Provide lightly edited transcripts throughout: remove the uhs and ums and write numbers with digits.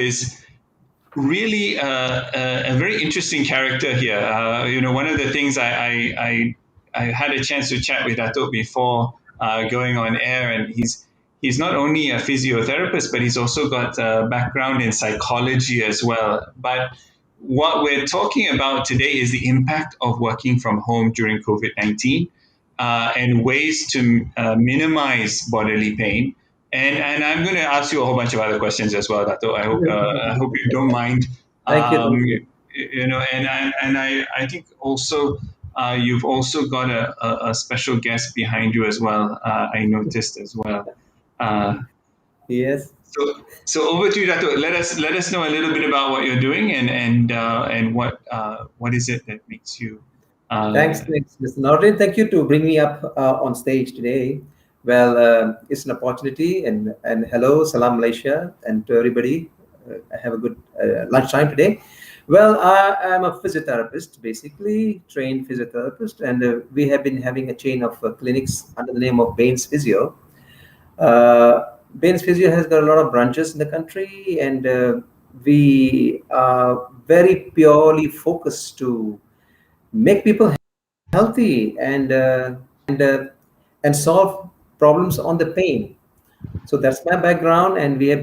is really a very interesting character here. One of the things I had a chance to chat with Dato before going on air, and he's not only a physiotherapist, but he's also got a background in psychology as well. But what we're talking about today is the impact of working from home during COVID-19 and ways to minimize bodily pain. And I'm going to ask you a whole bunch of other questions as well, Dato. I hope you don't mind. Thank you. I think also you've also got a special guest behind you as well. I noticed as well. Uh, Yes. so over to you, Dato. Let us know a little bit about what you're doing and what is it that makes you. Thanks, Mr. Nordin. Thank you to bring me up on stage today. Well, it's an opportunity, and hello, salam Malaysia, and to everybody. Have a good lunchtime today. Well, I'm a physiotherapist, basically trained physiotherapist, and we have been having a chain of clinics under the name of Bains Physio. Bains Physio has got a lot of branches in the country, and we are very purely focused to make people healthy and solve problems on the pain. So that's my background, and I've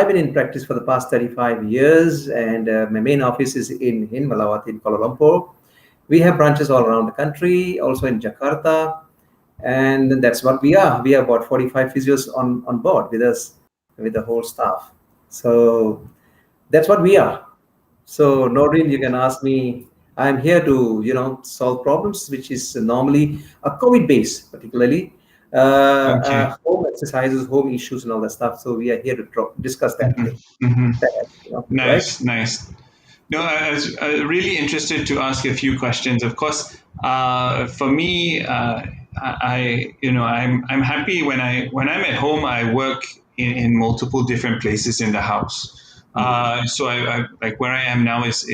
been in practice for the past 35 years, and my main office is in Balwant in Kuala Lumpur. We have branches all around the country, also in Jakarta, and that's what we are. We have about 45 physios on board with us, with the whole staff. So that's what we are. So, Nordin, you can ask me. I'm here to, solve problems, which is normally a COVID base, particularly Okay. home exercises, home issues, and all that stuff. So we are here to discuss that Mhm, today. mhm. Right? Nice, nice. No, I was really interested to ask a few questions. Of course, for me, I'm happy when I'm at home. I work in multiple different places in the house. So I like where I am now is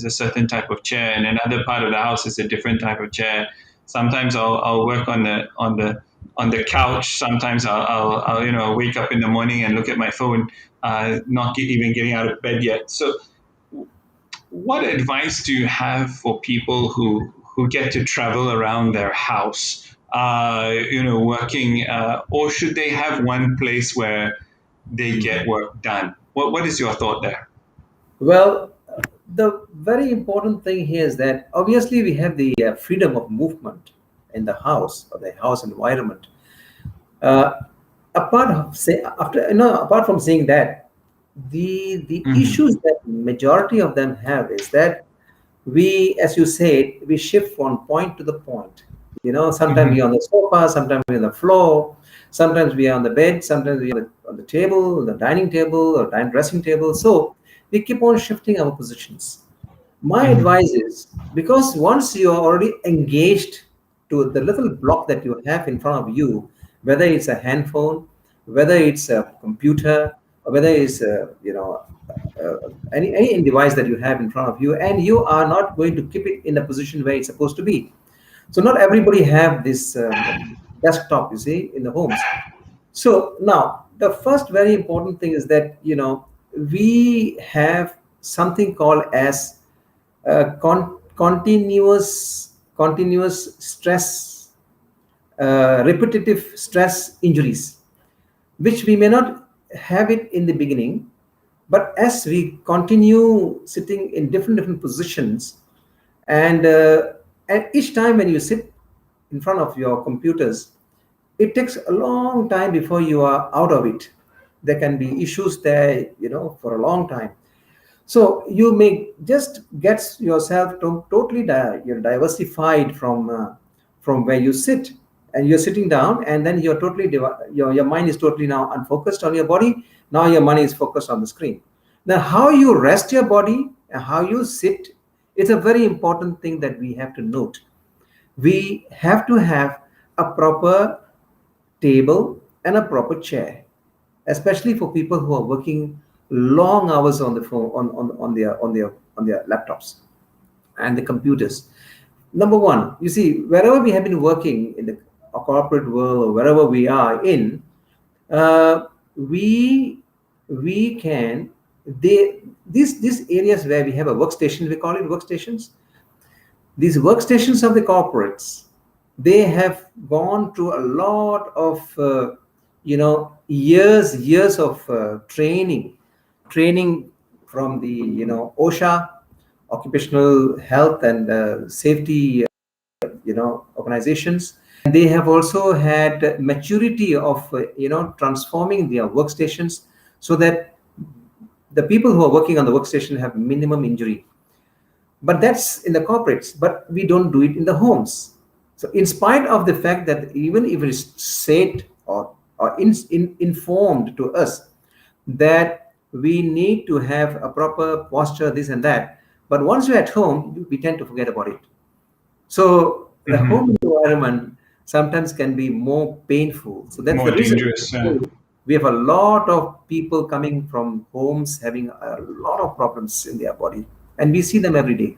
a certain type of chair, and another part of the house is a different type of chair. Sometimes I'll work on the couch. Sometimes I'll wake up in the morning and look at my phone, not even getting out of bed yet. So what advice do you have for people who get to travel around their house, working, or should they have one place where they get work done? What is your thought there? Well, the very important thing here is that obviously we have the freedom of movement in the house or the house environment. Uh, apart from saying that, the Mm-hmm. issues that majority of them have is that we, as you said, we shift from point to the point. Sometimes we're Mm-hmm. on the sofa, sometimes we're on the floor, sometimes we are on the bed, sometimes we're on the table, the dining table, or dressing table. So we keep on shifting our positions. My Mm-hmm. advice is, because once you are already engaged to the little block that you have in front of you, whether it's a handphone, whether it's a computer, or whether it's any device that you have in front of you, and you are not going to keep it in the position where it's supposed to be. So not everybody have this desktop, you see, in the homes. So now the first very important thing is that we have something called as continuous stress, repetitive stress injuries, which we may not have it in the beginning, but as we continue sitting in different positions, and each time when you sit in front of your computers, it takes a long time before you are out of it. There can be issues there, for a long time. So you may just get yourself totally diversified from where you sit, and you're sitting down, and then you're totally your mind is totally now unfocused on your body. Now your mind is focused on the screen. Now, how you rest your body and how you sit, it's a very important thing that we have to note. We have to have a proper table and a proper chair, especially for people who are working long hours on the phone, on their laptops and the computers. Number one, you see, wherever we have been working in the corporate world or wherever we are in, uh, we we can these areas where we have a workstation, we call it workstations. These workstations of the corporates, they have gone through a lot of years of training from the OSHA, occupational health and safety organizations. They have also had maturity of transforming their workstations so that the people who are working on the workstation have minimum injury. But that's in the corporates, but we don't do it in the homes. So in spite of the fact that even if it is said or informed to us that we need to have a proper posture, this and that, but once we're at home, we tend to forget about it. So the Mm-hmm. home environment sometimes can be more painful. So that's the More reason dangerous. we have a lot of people coming from homes having a lot of problems in their body, and we see them every day.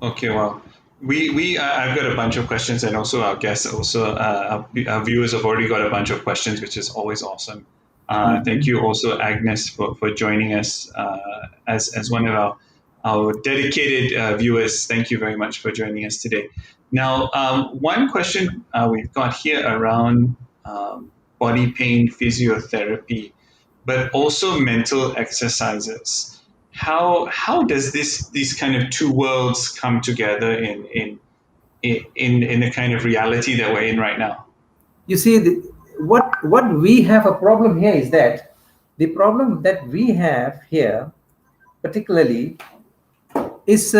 Okay, well, I've got a bunch of questions, and also our guests, also our viewers have already got a bunch of questions, which is always awesome. Thank you also, Agnes, for joining us as one of our dedicated viewers. Thank you very much for joining us today. Now, one question we've got here around body pain physiotherapy, but also mental exercises. How does these kind of two worlds come together in the kind of reality that we're in right now? You see, what we have a problem here is that the problem that we have here, particularly, is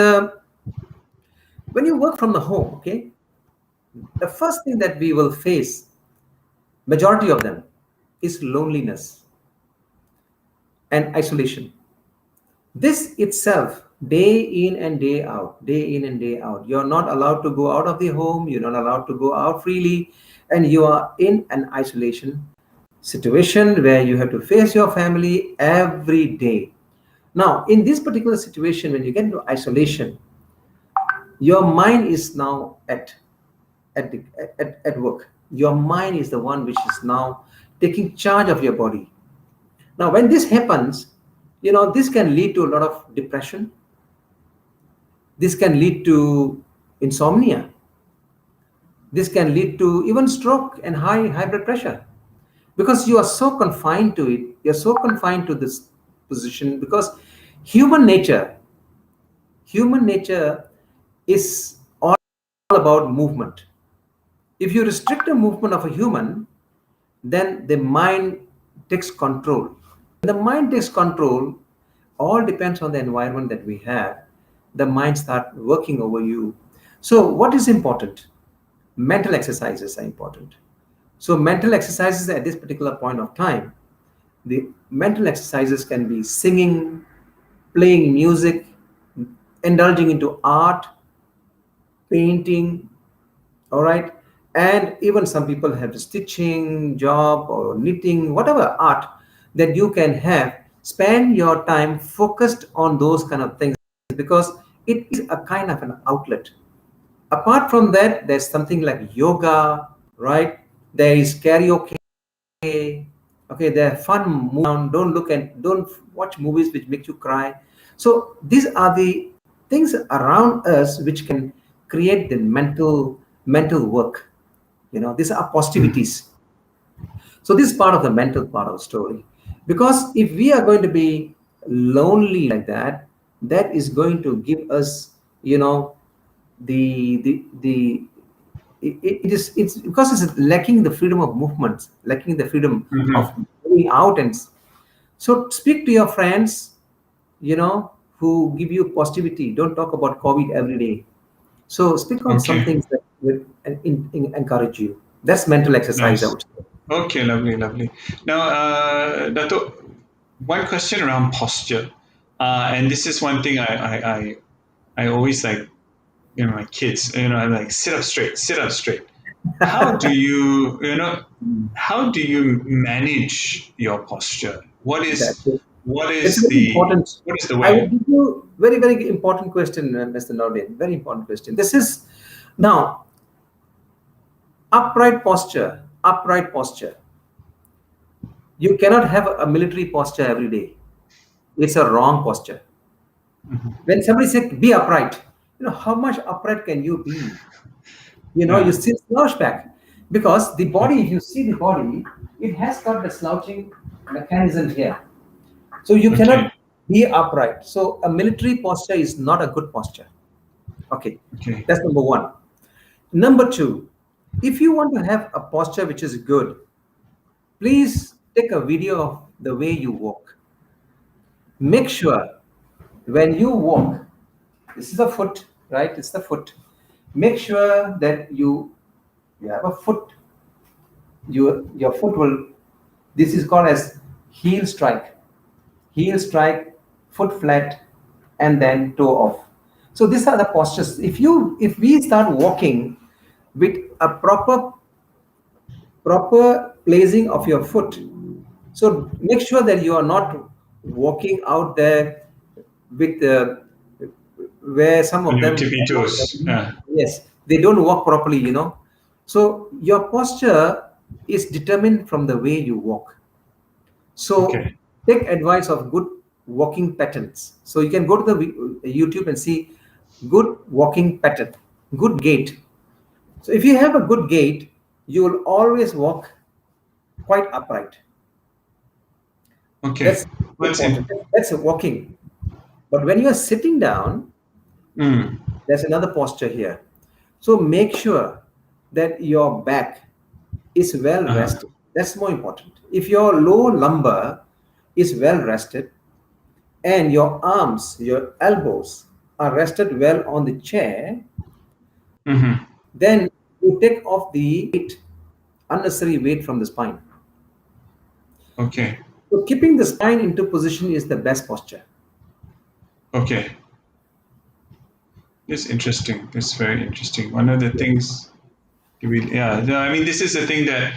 when you work from the home. Okay, the first thing that we will face, majority of them, is loneliness and isolation. This itself, day in and day out, day in and day out, you're not allowed to go out of the home, you're not allowed to go out freely, and you are in an isolation situation where you have to face your family every day. Now, in this particular situation, when you get into isolation, your mind is now the, at work. Your mind is the one which is now taking charge of your body. Now, when this happens, this can lead to a lot of depression. This can lead to insomnia. This can lead to even stroke and high blood pressure, because you are so confined to it. You're so confined to this position because human nature, human nature is all about movement. If you restrict the movement of a human, then the mind takes control. When the mind takes control, all depends on the environment that we have. The mind start working over you. So what is important? Mental exercises are important. So mental exercises at this particular point of time, the mental exercises can be singing, playing music, indulging into art, painting, all right, and even some people have stitching job or knitting, whatever art that you can have. Spend your time focused on those kind of things, because it is a kind of an outlet. Apart from that, there's something like yoga, right? There is karaoke. Okay, they're fun. Move around. Don't watch movies which make you cry. So these are the things around us which can create the mental work. These are positivities. So this is part of the mental part of the story. Because if we are going to be lonely like that, that is going to give us, the it's because it's lacking the freedom of movement, lacking the freedom of Mm-hmm. going out. And so speak to your friends, who give you positivity. Don't talk about COVID every day. So speak on some Okay, things that will encourage you. That's mental exercise, I nice. would say. Okay, lovely, lovely. Now, Dato, one question around posture, and this is one thing I always like, my kids, I'm like, sit up straight, sit up straight. How do you, how do you manage your posture? That's it. What It's is very the, important. what is the I way? will give you very, very important question, Mr. Nordin. Very important question. This is now upright posture. Upright posture. You cannot have a military posture every day. It's a wrong posture. When somebody said be upright, how much upright can you be? You Yeah. still slouch back, because the body, if you see the body, it has got the slouching mechanism here. So you Okay. cannot be upright. So a military posture is not a good posture. Okay, Okay. that's number one. Number two, if you want to have a posture which is good, please take a video of the way you walk. Make sure when you walk, this is a foot, right? It's the foot. Make sure that you have a foot. Your foot will. This is called as heel strike. Heel strike, foot flat, and then toe off. So these are the postures. If we start walking with a proper placing of your foot, so make sure that you are not walking out there with where some On of your them, tippy toes. yes, they don't walk properly. So your posture is determined from the way you walk. So Okay. take advice of good walking patterns. So you can go to the YouTube and see good walking pattern, good gait. So if you have a good gait, you will always walk quite upright. Okay. That's What's important. in? That's walking. But when you are sitting down, Mm. there's another posture here. So make sure that your back is well Uh-huh. rested. That's more important. If your lower lumbar is well rested, and your arms, your elbows are rested well on the chair, Hmm. then you take off the unnecessary weight from the spine. Okay. So keeping the spine into position is the best posture. Okay. It's interesting. It's very interesting. One of the things yeah, no, I mean, this is the thing that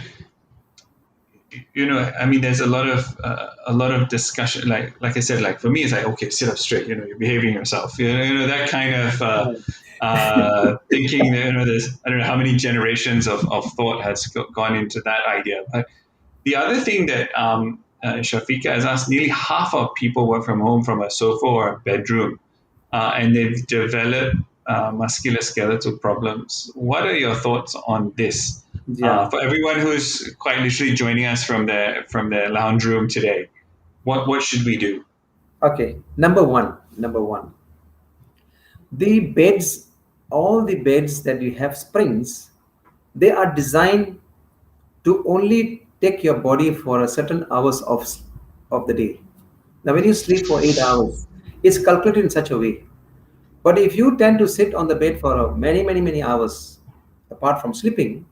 I mean, there's a lot of discussion. Like I said, like for me, it's like, okay, sit up straight. You're behaving yourself. That kind of thinking. There's I don't know how many generations of thought has gone into that idea. But the other thing that Shafika has asked, nearly half of people work from home from a sofa or a bedroom, and they've developed musculoskeletal problems. What are your thoughts on this? Yeah. For everyone who's quite literally joining us from their lounge room today, what should we do? Okay. Number one. Number one. The beds, all the beds that you have springs, they are designed to only take your body for a certain hours of the day. Now, when you sleep for 8 hours, it's calculated in such a way. But if you tend to sit on the bed for many, many, many hours, apart from sleeping,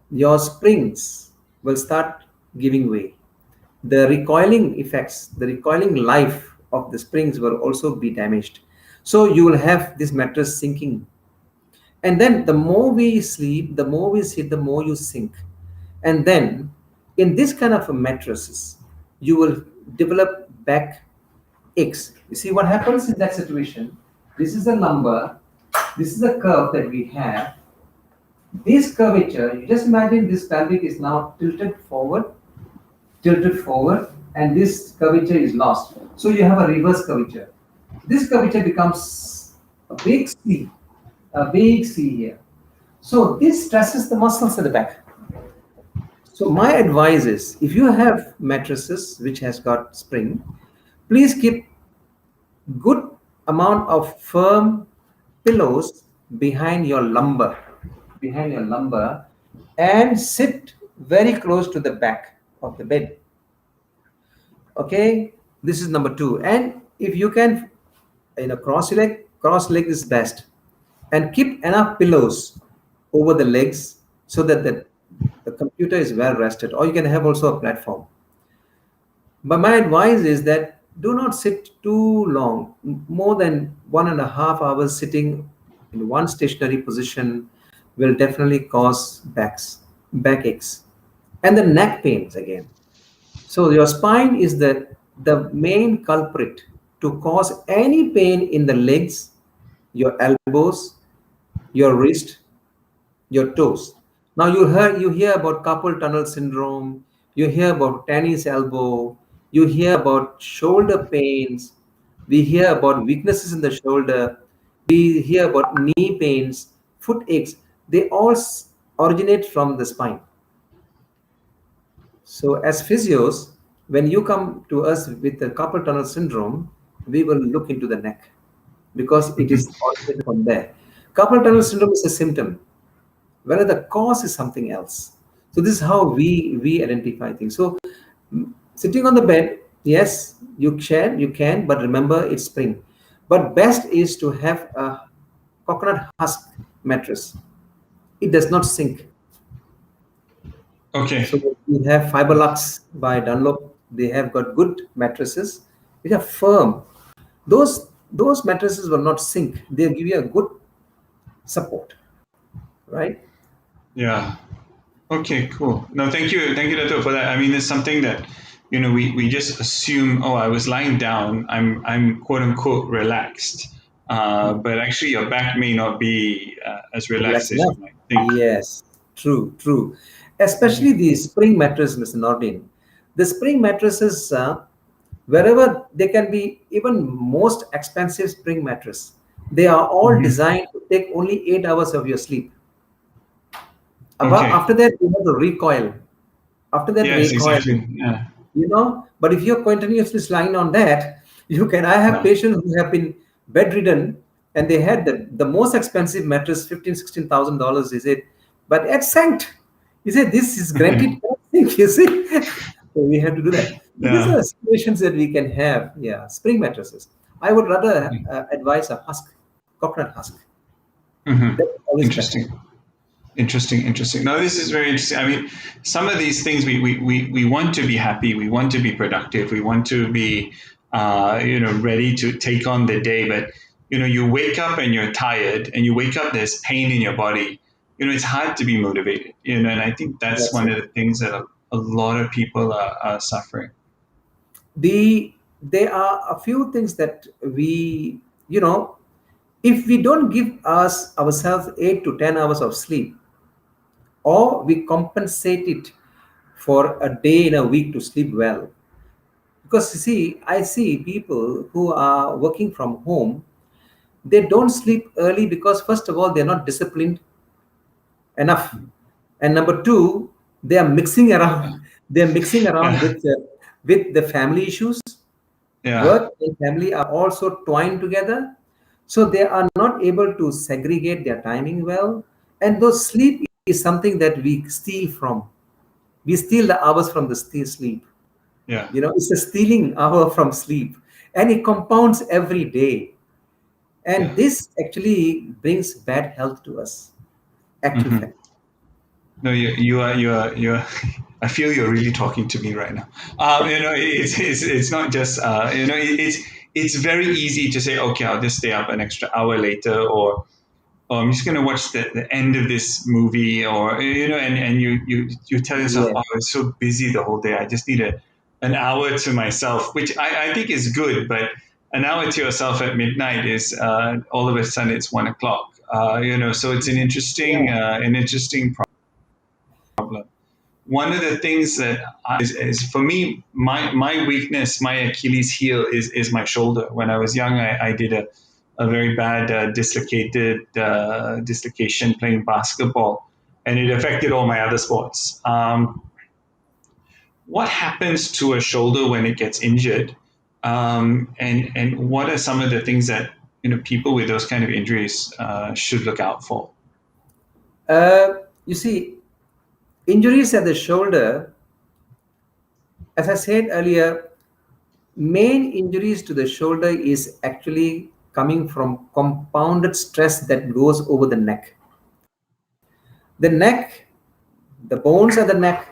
your springs will start giving way. The recoiling effects, the recoiling life of the springs will also be damaged. So you will have this mattress sinking. And then the more we sleep, the more we sit, the more you sink. And then in this kind of a mattresses, you will develop back aches. You see what happens in that situation? This is the lumbar, this is the curve that we have. This curvature, you just imagine this pelvic is now tilted forward, and this curvature is lost. So you have a reverse curvature. This curvature becomes a big C, a big C here. So this stresses the muscles at the back. So my advice is, if you have mattresses which has got spring, please keep good amount of firm pillows behind your lumbar, and sit very close to the back of the bed. Okay, this is number two. And if you can, cross leg is best, and keep enough pillows over the legs so that the computer is well rested, or you can have also a platform. But my advice is that do not sit too long. More than 1.5 hours sitting in one stationary position will definitely cause backaches, and the neck pains again. So your spine is the main culprit to cause any pain in the legs, your elbows, your wrist, your toes. Now you hear about carpal tunnel syndrome, you hear about tennis elbow, You hear about shoulder pains. We hear about weaknesses in the shoulder. We hear about knee pains, foot aches. They all originate from the spine. So, as physios, when you come to us with the carpal tunnel syndrome, we will look into the neck because it is originated from there. Carpal tunnel syndrome is a symptom, whether the cause is something else. So, this is how we identify things. So, sitting on the bed, yes, you can, but remember it's spring. But best is to have a coconut husk mattress. It does not sink. Okay. So we have Fiberlux by Dunlop. They have got good mattresses which are firm. Those mattresses will not sink. They give you a good support, right? Yeah. Okay, cool. No, thank you, Dato, for that. I mean, it's something that, we just assume, oh, I was lying down, I'm quote unquote relaxed, but actually your back may not be as relaxed Relax as enough. you might think. Yes, true, true. Especially the spring mattress, Mr. Nordin. The spring mattresses, wherever they can be, even most expensive spring mattress, they are all Hmm. designed to take only 8 hours of your sleep. Okay. After that, you have the recoil. After that Yes, recoil, exactly. Yeah. but if you're continuously lying on that, you can. I have Yeah. patients who have been bedridden and they had the most expensive mattress, 15,000 to 16,000 is it, but it sank. You say this is granted sink, you see. So we have to do that. So these Yeah. are situations that we can have. Yeah, spring mattresses. I would rather advise a husk, coconut husk. Hmm. That's always better. Interesting. Interesting. No, this is very interesting. I mean, some of these things we want to be happy, we want to be productive, we want to be, ready to take on the day. But, you wake up and you're tired and you wake up, there's pain in your body. It's hard to be motivated, and I think that's That's one it. of the things that a lot of people are suffering. There are a few things that you know if we don't give ourselves 8 to 10 hours of sleep, or we compensate it for a day in a week to sleep well, because you see, I see people who are working from home, they don't sleep early because first of all they're not disciplined enough, and number two, they are mixing around they're mixing around Yeah. with the family issues. Yeah. Work and family are also twined together, so they are not able to segregate their timing well. And though sleep is something that we steal from, we steal the hours from the sleep. Yeah. It's a stealing hour from sleep, and it compounds every day. And Yeah. this actually brings bad health to us. Actual Hmm. fact. No, you are. I feel you're really talking to me right now. It's not just it's very easy to say, okay, I'll just stay up an extra hour later, or I'm just going to watch the end of this movie, or and you tell yourself, Yeah. oh, I was so busy the whole day, I just need an hour to myself, which I think is good, but an hour to yourself at midnight is all of a sudden it's 1 o'clock. So it's Yeah. an interesting problem. One of the things that is for me, my weakness, my Achilles heel is my shoulder. When I was young, I did a very bad dislocation playing basketball, and it affected all my other sports. What happens to a shoulder when it gets injured, and what are some of the things that people with those kind of injuries should look out for? You see, injuries at the shoulder, as I said earlier, main injuries to the shoulder is actually coming from compounded stress that goes over the neck. The neck, the bones of the neck,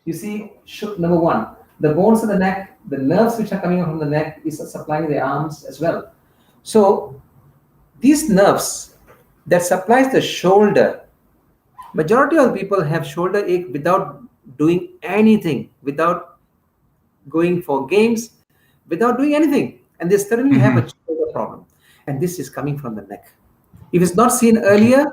you see, number one, the bones of the neck, the nerves which are coming from the neck is supplying the arms as well. So these nerves that supplies the shoulder, majority of people have shoulder ache without doing anything, without going for games, without doing anything, and they suddenly have a Hmm. shoulder problem, and this is coming from the neck. If it's not seen Okay. earlier,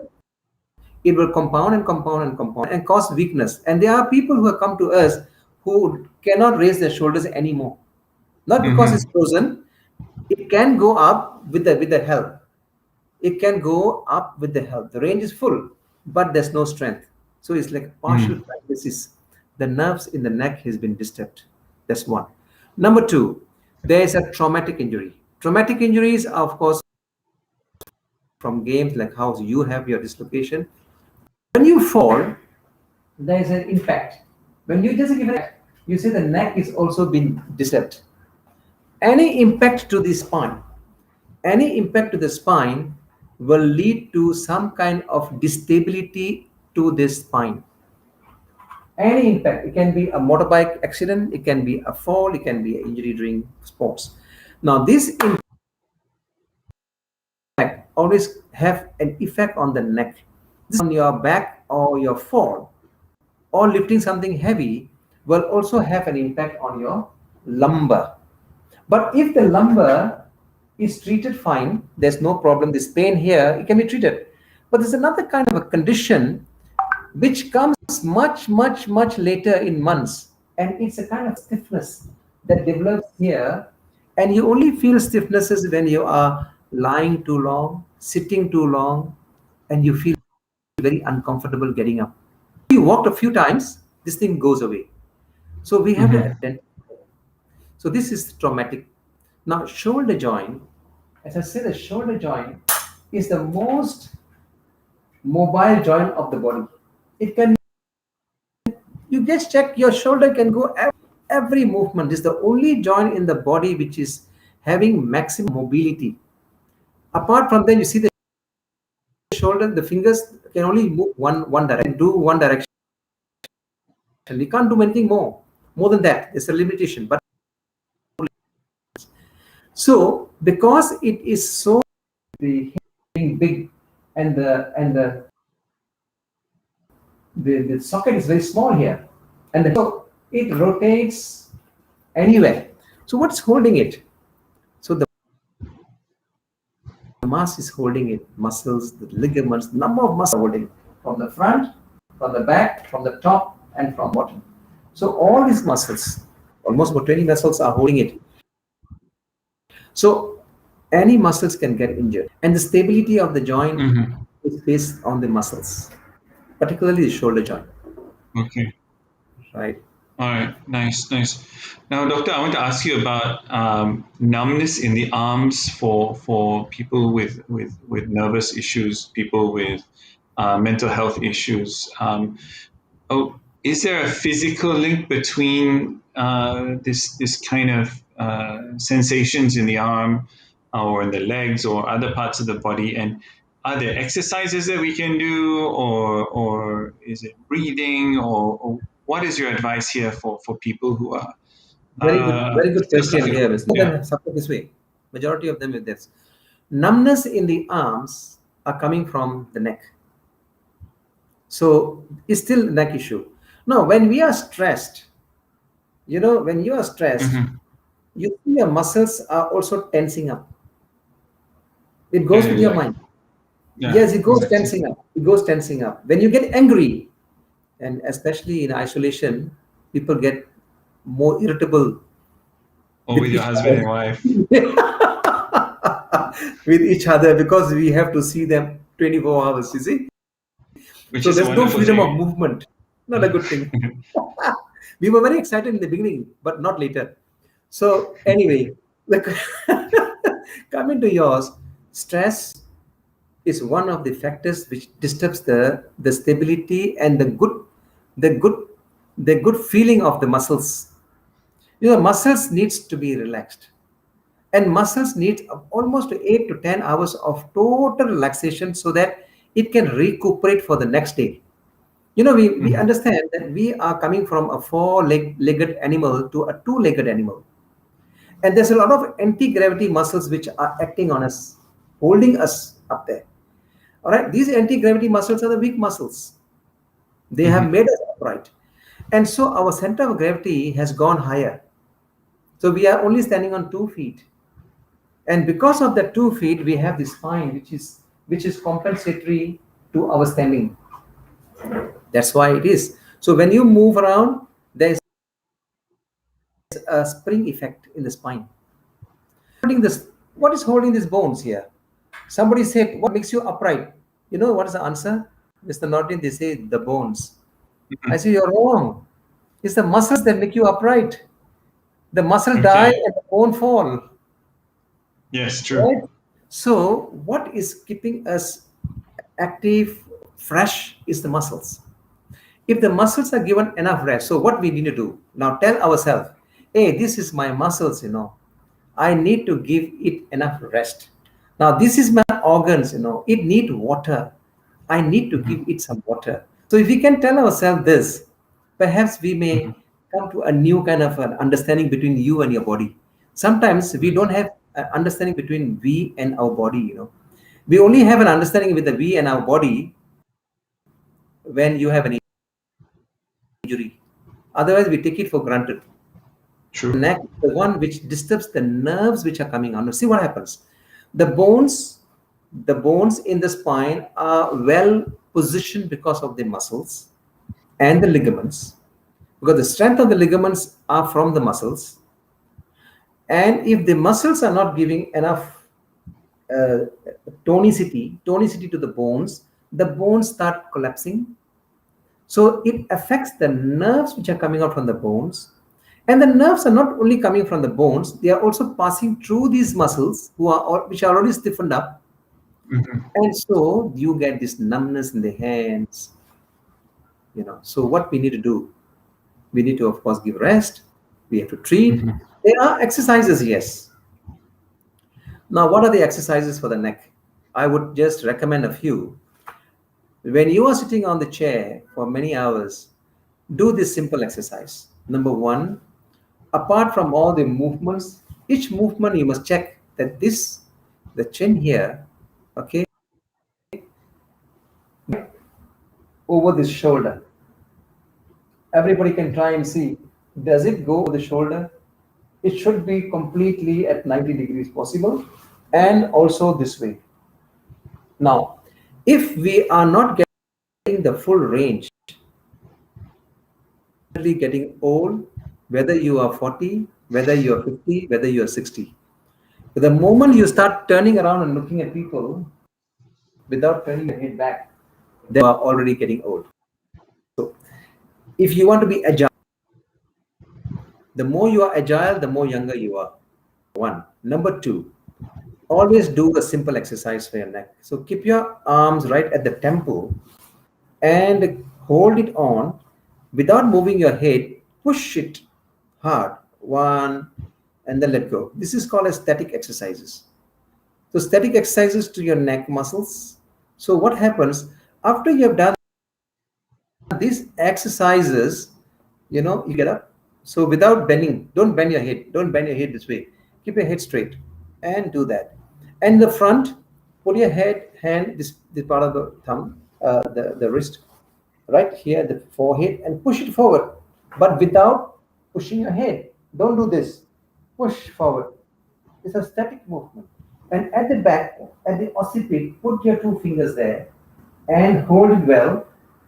it will compound and compound and compound and cause weakness. And there are people who have come to us who cannot raise their shoulders anymore. Not because it's Mm-hmm. frozen, it can go up with the help. It can go up with the help. The range is full, but there's no strength. So it's like partial Mm-hmm. paralysis. The nerves in the neck has been disturbed. That's one. Number two, there is a traumatic injury. Traumatic injuries are, of course, from games like how you have your dislocation. When you fall, there is an impact. When you just give it, you see the neck is also been disturbed. Any impact to the spine, any impact to the spine will lead to some kind of disability to the spine. Any impact, it can be a motorbike accident, it can be a fall, it can be an injury during sports. Now, this impact always have an effect on the neck. This on your back or your fall or lifting something heavy will also have an impact on your lumbar. But if the lumbar is treated fine, there's no problem. This pain here, it can be treated. But there's another kind of a condition which comes much, much, much later in months. And it's a kind of stiffness that develops here. And you only feel stiffnesses when you are lying too long, sitting too long, and you feel very uncomfortable getting up. You walked a few times, this thing goes away. So we have to Mm-hmm. attend. So this is traumatic. Now, shoulder joint, as I said, the shoulder joint is the most mobile joint of the body. It can, you just check your shoulder can go every movement. This is the only joint in the body which is having maximum mobility. Apart from that, you see the shoulder, the fingers can only move one direction, do one direction. We can't do anything more than that. It's a limitation. But so because it is so the being big and the socket is very small here, and so it rotates anywhere. So what's holding it? So the mass is holding it, muscles, the ligaments, number of muscles are holding it. From the front, from the back, from the top, and from bottom. So all these muscles, almost about 20 muscles are holding it. So any muscles can get injured, and the stability of the joint Mm-hmm. is based on the muscles, particularly the shoulder joint, Okay. right? All right. Nice. Nice. Now, doctor, I want to ask you about numbness in the arms for people with nervous issues, people with mental health issues. Oh, is there a physical link between this kind of sensations in the arm or in the legs or other parts of the body? And are there exercises that we can do, or is it breathing, or what is your advice here for people who are Very good still question suffering here. from? Most of Yeah. them suffer this way. Majority of them with this. Numbness in the arms are coming from the neck. So it's still neck issue. Now, when we are stressed, when you are stressed, Mm-hmm. you see your muscles are also tensing up. It goes Yeah. with your Yeah. mind. Yeah. Yes, it goes Exactly. tensing up. It goes tensing up. When you get angry, and especially in isolation, people get more irritable Or with with your each husband other. and wife, With each other because we have to see them 24 hours, you see. which So is a there's no wonderful freedom of thing. movement. Not a good thing. We were very excited in the beginning, but not later. So anyway, like coming to yours, stress is one of the factors which disturbs the stability and the good the good feeling of the muscles. Muscles needs to be relaxed, and muscles need almost 8 to 10 hours of total relaxation so that it can recuperate for the next day. We Mhm. understand that we are coming from a four-legged animal to a two-legged animal, and there's a lot of anti-gravity muscles which are acting on us, holding us up there. All right, these anti-gravity muscles are the weak muscles. They have Mhm. made us upright, and so our center of gravity has gone higher. So we are only standing on 2 feet, and because of the 2 feet, we have the spine, which is compensatory to our standing. That's why it is. So when you move around, there is a spring effect in the spine. Holding this, what is holding these bones here? Somebody said, what makes you upright? You know what is the answer? Mr. Nordin, they say the bones. I say, you're wrong. It's the muscles that make you upright. The muscle die Okay. and the bone fall. Yes, true. Right? So, what is keeping us active, fresh is the muscles. If the muscles are given enough rest, so what we need to do now, tell ourselves, hey, this is my muscles, I need to give it enough rest. Now, this is my organs, it need water. I need to give Mhm. it some water. So, if we can tell ourselves this, perhaps we may Mhm. come to a new kind of an understanding between you and your body. Sometimes we don't Mhm. have an understanding between we and our body, We only have an understanding with the we and our body when you have an injury. Otherwise, we take it for granted. The True. neck is the one which disturbs the nerves which are coming on. Now, see what happens. The bones, the bones in the spine are well positioned because of the muscles and the ligaments. Because the strength of the ligaments are from the muscles. And if the muscles are not giving enough uh, tonicity to the bones start collapsing. So it affects the nerves which are coming out from the bones. And the nerves are not only coming from the bones, they are also passing through these muscles which are already stiffened up. Mhm. And so you get this numbness in the hands. So what we need to do, we need to of course give rest. We have to treat. Mhm. There are exercises, yes. Now, what are the exercises for the neck? I would just recommend a few. When you are sitting on the chair for many hours, do this simple exercise. Number one, apart from all the movements, each movement you must check that the chin here, okay, over this shoulder. Everybody can try and see, does it go over the shoulder? It should be completely at 90 degrees possible, and also this way. Now, if we are not getting the full range, getting old, whether you are 40, whether you are 50, whether you are 60. The moment you start turning around and looking at people without turning your head back, they are already getting old. So, if you want to be agile, the more you are agile, the more younger you are. One. Number two, always do a simple exercise for your neck. So, keep your arms right at the temple and hold it on without moving your head. Push it hard. One, and then let go. This is called as static exercises. So, static exercises to your neck muscles. So, what happens after you have done these exercises, you get up. So without bending, don't bend your head. Don't bend your head this way. Keep your head straight and do that. And the front, put your hand, this part of the thumb, the wrist, right here, the forehead, and push it forward, but without pushing your head. Don't do this. Push forward. It's a static movement. And at the back, at the occiput, put your two fingers there and hold it well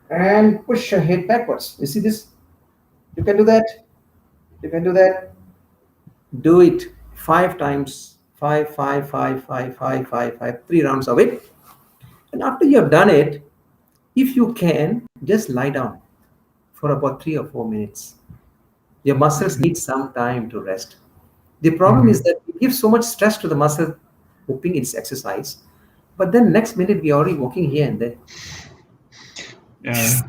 and push your head backwards. You see this? You can do that. You can do that. Do it 5 times. Five, five, five, five, five, five, five, 3 rounds of it. And after you have done it, if you can, just lie down for about 3 or 4 minutes. Your muscles need some time to rest. The problem is Mhm. that we give so much stress to the muscle, hoping it's exercise, but then next minute we are already walking here and there. Yeah.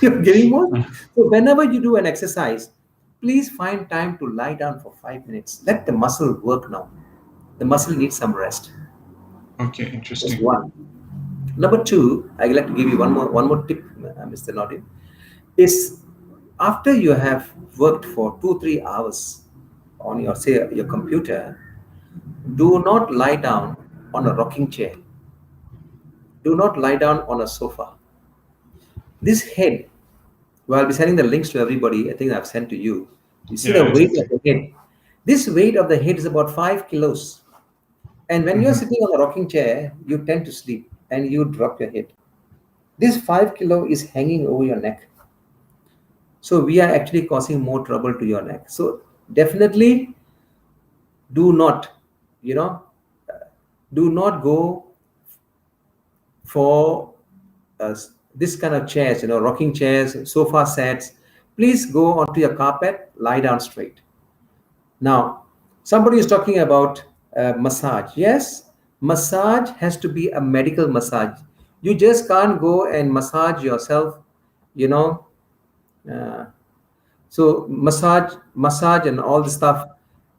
You're getting more. So whenever you do an exercise, please find time to lie down for 5 minutes. Let the muscle work now. The muscle needs some rest. Okay, That's interesting. one. Number two, I'd like to give you one more tip, Mr. Nordin. Is after you have worked for 2 3 hours on your say your computer, do not lie down on a rocking chair. Do not lie down on a sofa. This head, well, I'll be sending the links to everybody. I think I've sent to you. You see Yeah, the weight of exactly. the head. This weight of the head is about 5 kilos. And when you're Mhm. sitting on a rocking chair, you tend to sleep and you drop your head. This 5 kilo is hanging over your neck. So we are actually causing more trouble to your neck. So definitely do not, you know, do not go for uh, this kind of chairs, rocking chairs, sofa sets. Please go onto your carpet, lie down straight. Now, somebody is talking about massage. Yes, massage has to be a medical massage. You just can't go and massage yourself, you know. Uh, so massage and all the stuff,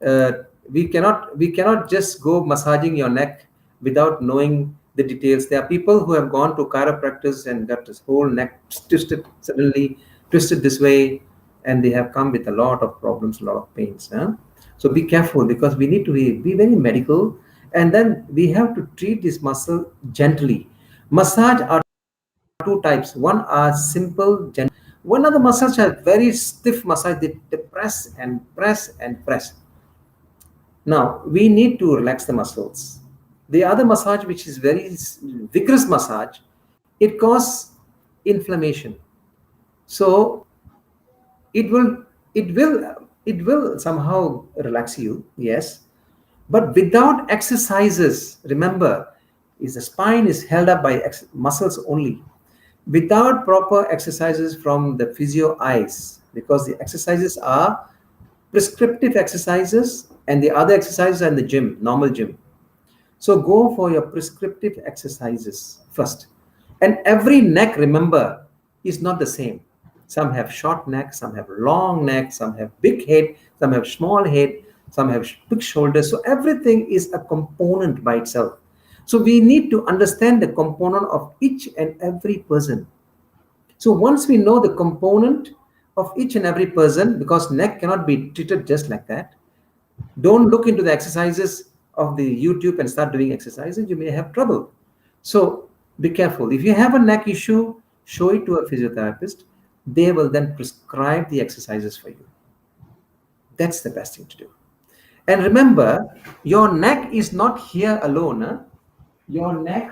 uh, we cannot just go massaging your neck without knowing the details. There are people who have gone to chiropractors and got this whole neck twisted, suddenly twisted this way, and they have come with a lot of problems, a lot of pains, huh? So be careful, because we need to be very medical, and then we have to treat this muscle gently. Massage are two types. One are simple, gentle. One of the muscles are very stiff massage. They press and press and press. Now we need to relax the muscles. The other massage, which is very vigorous massage, it causes inflammation. So it will it will somehow relax you, yes, but without exercises. Remember, is the spine is held up by muscles only. Without proper exercises from the physio eyes, because the exercises are prescriptive exercises and the other exercises are in the gym, normal gym. So go for your prescriptive exercises first. And every neck, remember, is not the same. Some have short neck, some have long neck, some have big head, some have small head, some have big shoulders. So everything is a component by itself. So we need to understand the component of each and every person. So once we know the component of each and every person, because neck cannot be treated just like that, don't look into the exercises of the YouTube and start doing exercises. You may have trouble. So be careful. If you have a neck issue, show it to a physiotherapist. They will then prescribe the exercises for you. That's the best thing to do. And remember, your neck is not here alone. Huh? Your neck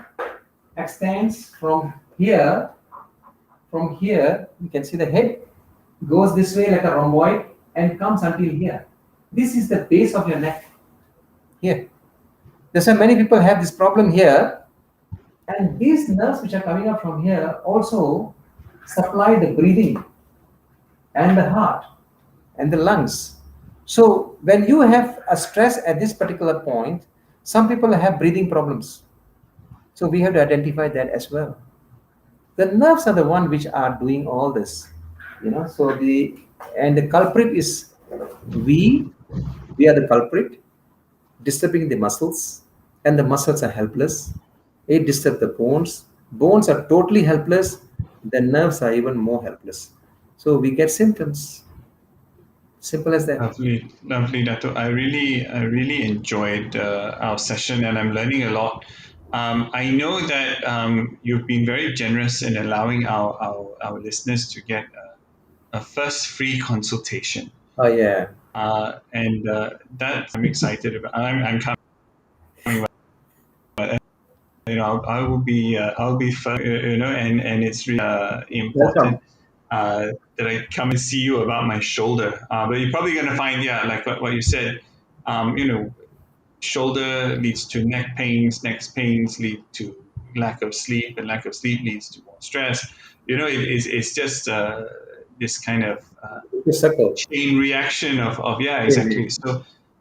extends from here. From here, you can see the head goes this way like a rhomboid and comes until here. This is the base of your neck. Here. That's why many people have this problem here. And these nerves which are coming up from here also supply the breathing and the heart and the lungs. So when you have a stress at this particular point, some people have breathing problems. So we have to identify that as well. The nerves are the one which are doing all this. So the culprit is we we are the culprit, disturbing the muscles, and the muscles are helpless. It disturbs the bones. Bones are totally helpless. The nerves are even more helpless. So we get symptoms. Simple as that. Lovely, lovely, Dato. I really enjoyed our session, and I'm learning a lot. I know that you've been very generous in allowing our listeners to get a first free consultation, Oh yeah. and that I'm excited about. I'm coming, but I will be I'll be first, and it's really important Welcome. that I come and see you about my shoulder. But you're probably going to find, yeah, like what you said, you know, shoulder leads to neck pains, neck pains lead to lack of sleep, and lack of sleep leads to more stress. It's just this kind of The circle. chain reaction of yeah, Yeah. exactly.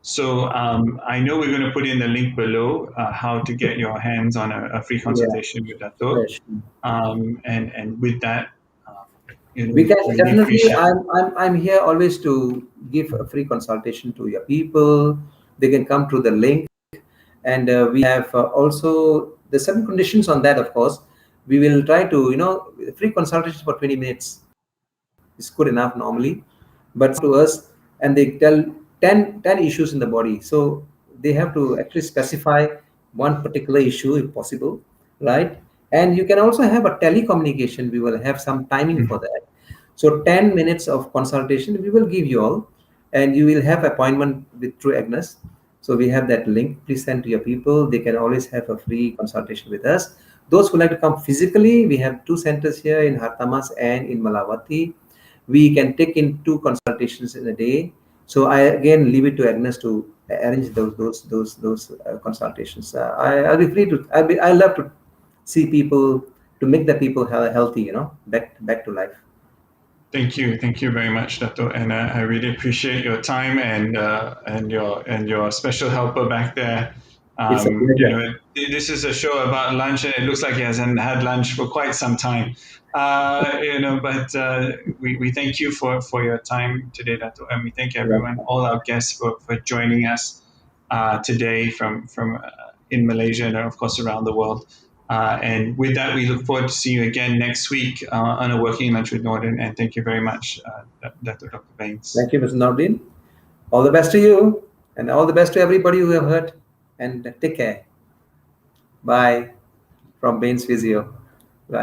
So I know we're going to put in the link below how to get your hands on a free Yeah. consultation with Dato. Yes. And with that, um, We can really definitely. appreciate. I'm here always to give a free consultation to your people. They can come through the link, and we have also the certain conditions on that. Of course, we will try to free consultations for 20 minutes is good enough normally, but to us, and they tell 10 issues in the body. So they have to actually specify one particular issue if possible, right? And you can also have a telecommunication. We will have some timing for Mhm. that. So 10 minutes of consultation we will give you all, and you will have appointment with True Agnes. So we have that link. Please send to your people. They can always have a free consultation with us. Those who like to come physically, we have two centers here in Hartamas and in Malawati. we can take in 2 consultations in a day. So I again leave it to Agnes to arrange those consultations. I'll be free to. I love to see people, to make the people healthy. Back to life. Thank you very much, Dato. And I really appreciate your time and your special helper back there. It's a pleasure. This is a show about lunch, and it looks like he hasn't had lunch for quite some time. But we thank you for your time today, Dato, and we thank You're everyone, welcome. all our guests, for joining us today from in Malaysia and of course around the world. And with that, we look forward to seeing you again next week on a working lunch with Nordin. And thank you very much, Dato Dr Bains. Thank you, Mr. Nordin. All the best to you, and all the best to everybody who have heard. And take care. Bye from Bains Physio.